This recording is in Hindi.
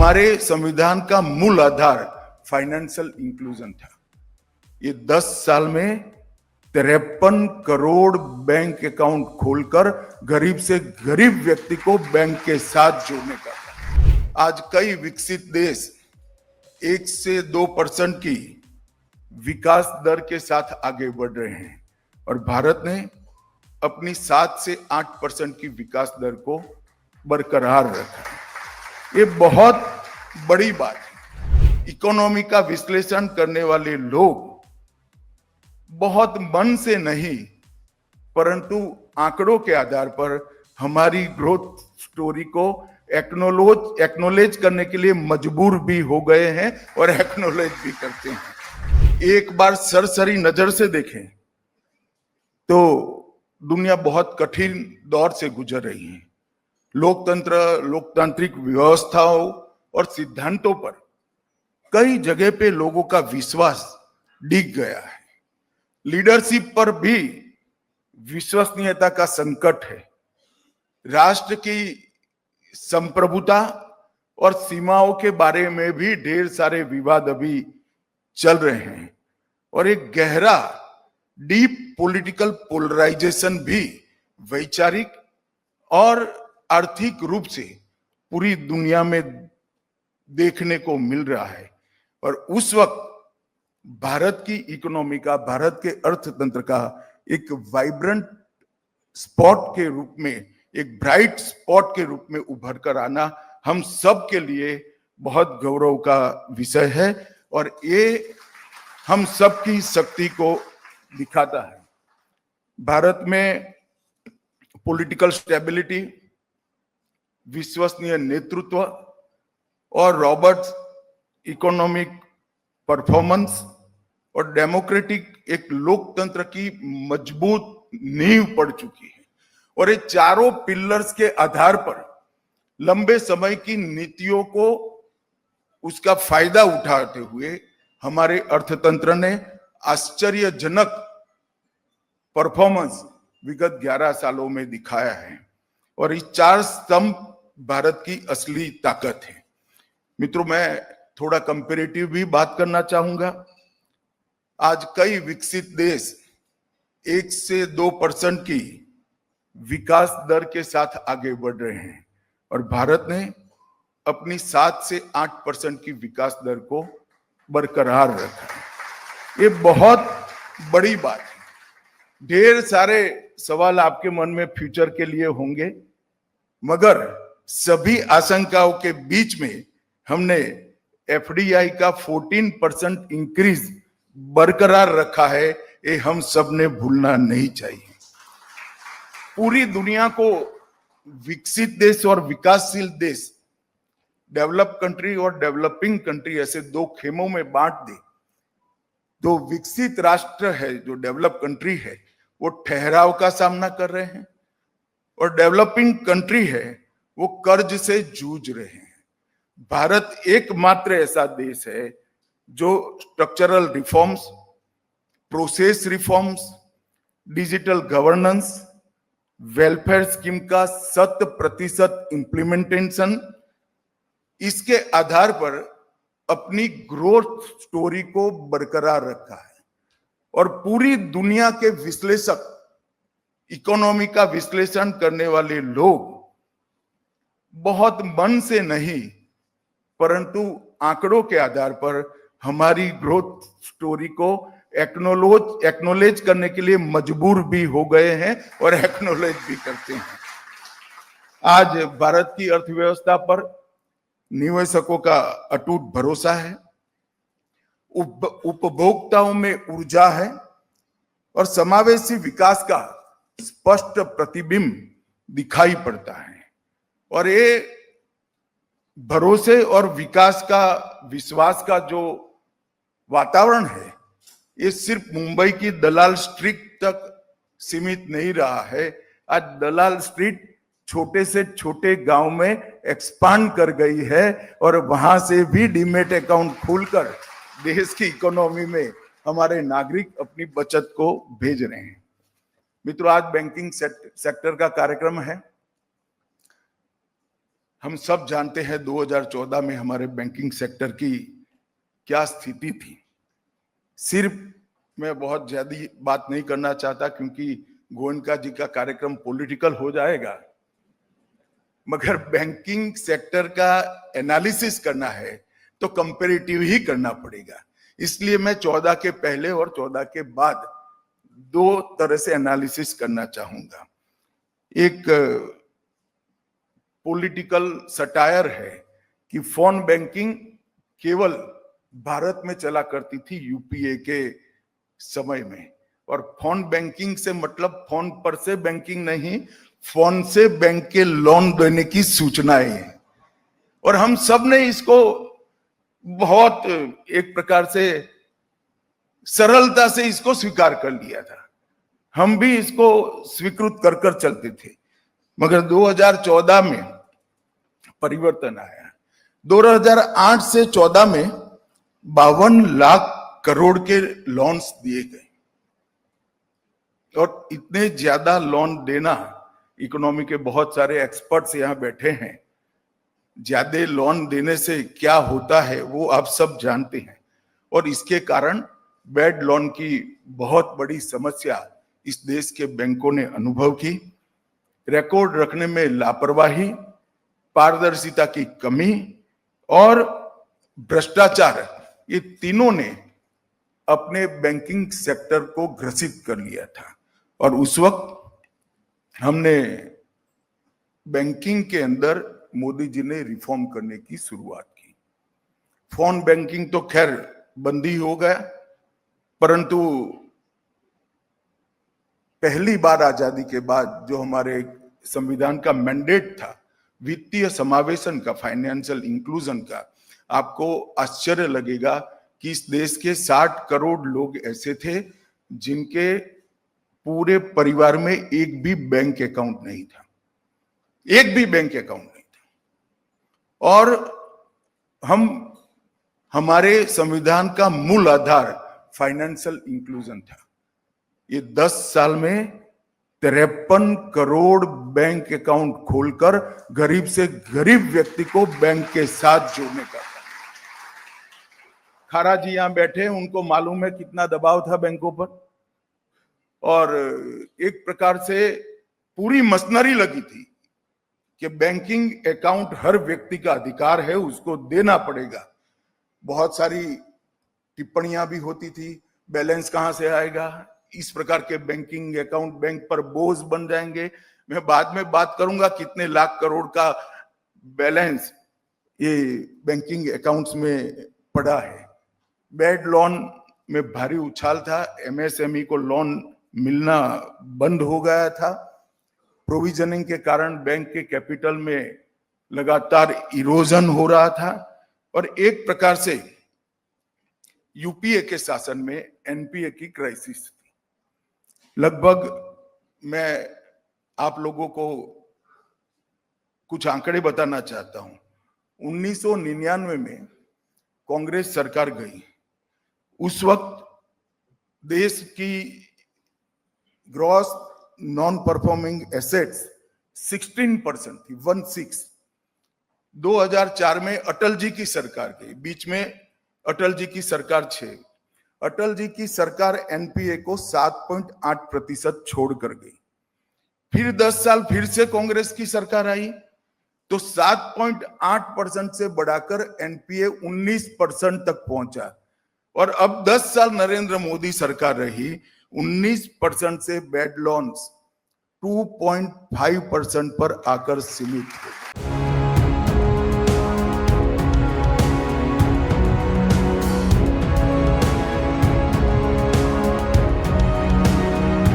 हमारे संविधान का मूल आधार फाइनेंशियल इंक्लूजन था। ये 10 साल में 53 करोड़ बैंक अकाउंट खोलकर गरीब से गरीब व्यक्ति को बैंक के साथ जोड़ने का था। आज कई विकसित देश 1 से 2% की विकास दर के साथ आगे बढ़ रहे हैं और भारत ने अपनी 7 से 8% की विकास दर को बरकरार रखा है। ये बहुत बड़ी बात है। इकोनॉमी का विश्लेषण करने वाले लोग बहुत मन से नहीं परंतु आंकड़ों के आधार पर हमारी ग्रोथ स्टोरी को एक्नोलेज करने के लिए मजबूर भी हो गए हैं और एक्नोलेज भी करते हैं। एक बार सरसरी नजर से देखें तो दुनिया बहुत कठिन दौर से गुजर रही है। लोकतांत्रिक व्यवस्थाओं और सिद्धांतों पर कई जगह पे लोगों का विश्वास डिग गया है। लीडरशिप पर भी विश्वसनीयता का संकट है। राष्ट्र की संप्रभुता और सीमाओं के बारे में भी ढेर सारे विवाद अभी चल रहे हैं और एक गहरा डीप पॉलिटिकल पोलराइजेशन भी वैचारिक और आर्थिक रूप से पूरी दुनिया में देखने को मिल रहा है। और उस वक्त भारत की इकोनॉमी का, भारत के अर्थतंत्र का एक वाइब्रेंट स्पॉट के रूप में, एक ब्राइट स्पॉट के रूप में उभर कर आना हम सब के लिए बहुत गौरव का विषय है और ये हम सब की शक्ति को दिखाता है। भारत में पॉलिटिकल स्टेबिलिटी, विश्वसनीय नेतृत्व और रॉबर्ट इकोनॉमिक परफॉर्मेंस और डेमोक्रेटिक एक लोकतंत्र की मजबूत नींव पड़ चुकी है और ये चारों पिलर्स के आधार पर लंबे समय की नीतियों को उसका फायदा उठाते हुए हमारे अर्थतंत्र ने आश्चर्यजनक परफॉर्मेंस विगत 11 सालों में दिखाया है और इस 4 स्तंभ भारत की असली ताकत है। मित्रों, मैं थोड़ा कंपैरेटिव भी बात करना चाहूंगा। आज कई विकसित देश 1 से 2% की विकास दर के साथ आगे बढ़ रहे हैं और भारत ने अपनी 7 से 8% की विकास दर को बरकरार रखा है। ये बहुत बड़ी बात है। ढेर सारे सवाल आपके मन में फ्यूचर के लिए होंगे, मगर सभी आशंकाओं के बीच में हमने एफडीआई का 14% इंक्रीज बरकरार रखा है। ये हम सब ने भूलना नहीं चाहिए। पूरी दुनिया को विकसित देश और विकासशील देश, डेवलप कंट्री और डेवलपिंग कंट्री, ऐसे 2 खेमों में बांट दे तो विकसित राष्ट्र है, जो डेवलप कंट्री है, वो ठहराव का सामना कर रहे हैं और डेवलपिंग कंट्री है वो कर्ज से जूझ रहे हैं। भारत एकमात्र ऐसा देश है जो structural reforms, process reforms, digital governance, welfare scheme का 100% इंप्लीमेंटेशन, इसके आधार पर अपनी ग्रोथ स्टोरी को बरकरार रखा है और पूरी दुनिया के विश्लेषक, इकोनॉमी का विश्लेषण करने वाले लोग बहुत मन से नहीं परंतु आंकड़ों के आधार पर हमारी ग्रोथ स्टोरी को एक्नोलेज करने के लिए मजबूर भी हो गए हैं और एक्नोलेज भी करते हैं। आज भारत की अर्थव्यवस्था पर निवेशकों का अटूट भरोसा है, उपभोक्ताओं में ऊर्जा है और समावेशी विकास का स्पष्ट प्रतिबिंब दिखाई पड़ता है। और ये भरोसे और विकास का, विश्वास का जो वातावरण है, ये सिर्फ मुंबई की दलाल स्ट्रीट तक सीमित नहीं रहा है। आज दलाल स्ट्रीट छोटे से छोटे गांव में एक्सपांड कर गई है और वहां से भी डीमेट अकाउंट खोलकर देश की इकोनॉमी में हमारे नागरिक अपनी बचत को भेज रहे हैं। मित्रों, आज बैंकिंग सेक्टर का कार्यक्रम है। हम सब जानते हैं 2014 में हमारे बैंकिंग सेक्टर की क्या स्थिति थी। सिर्फ मैं बहुत ज्यादा बात नहीं करना चाहता क्योंकि गोयनका जी का कार्यक्रम पॉलिटिकल हो जाएगा, मगर बैंकिंग सेक्टर का एनालिसिस करना है तो कंपैरेटिव ही करना पड़ेगा। इसलिए मैं 14 के पहले और 14 के बाद दो तरह से एनालिसिस करना चाहूंगा। एक पॉलिटिकल सटायर है कि फोन बैंकिंग केवल भारत में चला करती थी यूपीए के समय में, और फोन बैंकिंग से मतलब फोन पर से बैंकिंग नहीं, फोन से बैंक के लोन देने की सूचनाएं हैं। और हम सब ने इसको बहुत एक प्रकार से सरलता से इसको स्वीकार कर लिया था, हम भी इसको स्वीकृत कर कर चलते थे। मगर 2014 में परिवर्तन आया। 2008 से 14 में 52 लाख करोड़ के लोन्स दिए गए, और इतने ज्यादा लोन देना, इकोनॉमी के बहुत सारे एक्सपर्ट्स यहां बैठे हैं, ज्यादा लोन देने से क्या होता है वो आप सब जानते हैं। और इसके कारण बैड लोन की बहुत बड़ी समस्या इस देश के बैंकों ने अनुभव की। रिकॉर्ड रखने में लापरवाही, पारदर्शिता की कमी और भ्रष्टाचार, ये तीनों ने अपने बैंकिंग सेक्टर को ग्रसित कर लिया था। और उस वक्त हमने बैंकिंग के अंदर मोदी जी ने रिफॉर्म करने की शुरुआत की। फोन बैंकिंग तो खैर बंदी हो गया, परंतु पहली बार आजादी के बाद जो हमारे संविधान का मैंडेट था वित्तीय समावेशन का, फाइनेंशियल इंक्लूजन का, आपको आश्चर्य लगेगा कि इस देश के 60 करोड़ लोग ऐसे थे जिनके पूरे परिवार में एक भी बैंक अकाउंट नहीं था, एक भी बैंक अकाउंट नहीं था। और हमारे संविधान का मूल आधार फाइनेंशियल इंक्लूजन था। ये 10 साल में 53 करोड़ बैंक अकाउंट खोलकर गरीब से गरीब व्यक्ति को बैंक के साथ जोड़ने का। खारा जी यहां बैठे, उनको मालूम है कितना दबाव था बैंकों पर, और एक प्रकार से पूरी मशीनरी लगी थी कि बैंकिंग अकाउंट हर व्यक्ति का अधिकार है, उसको देना पड़ेगा। बहुत सारी टिप्पणियां भी होती थी, बैलेंस कहां से आएगा, इस प्रकार के बैंकिंग अकाउंट बैंक पर बोझ बन जाएंगे। मैं बाद में बात करूंगा कितने लाख करोड़ का बैलेंस ये बैंकिंग अकाउंट्स में पड़ा है। बैड लोन में भारी उछाल था, एमएसएमई को लोन मिलना बंद हो गया था। प्रोविजनिंग के कारण बैंक के कैपिटल में लगातार इरोजन हो रहा था, और एक प्रकार से यूपीए के शासन में एनपीए की क्राइसिस थी। लगभग मैं आप लोगों को कुछ आंकड़े बताना चाहता हूं। 1999 में कांग्रेस सरकार गई, उस वक्त देश की ग्रॉस नॉन परफॉर्मिंग एसेट्स 16% थी, 16। 2004 में अटल जी की सरकार गई, बीच में अटल जी की सरकार 6, अटल जी की सरकार एनपीए को 7.8% छोड़कर गई। फिर 10 साल फिर से कांग्रेस की सरकार आई तो 7.8% से बढ़ाकर एनपीए 19% तक पहुंचा, और अब 10 साल नरेंद्र मोदी सरकार रही, 19% से बैड लोन्स 2.5% पर आकर सीमित हो।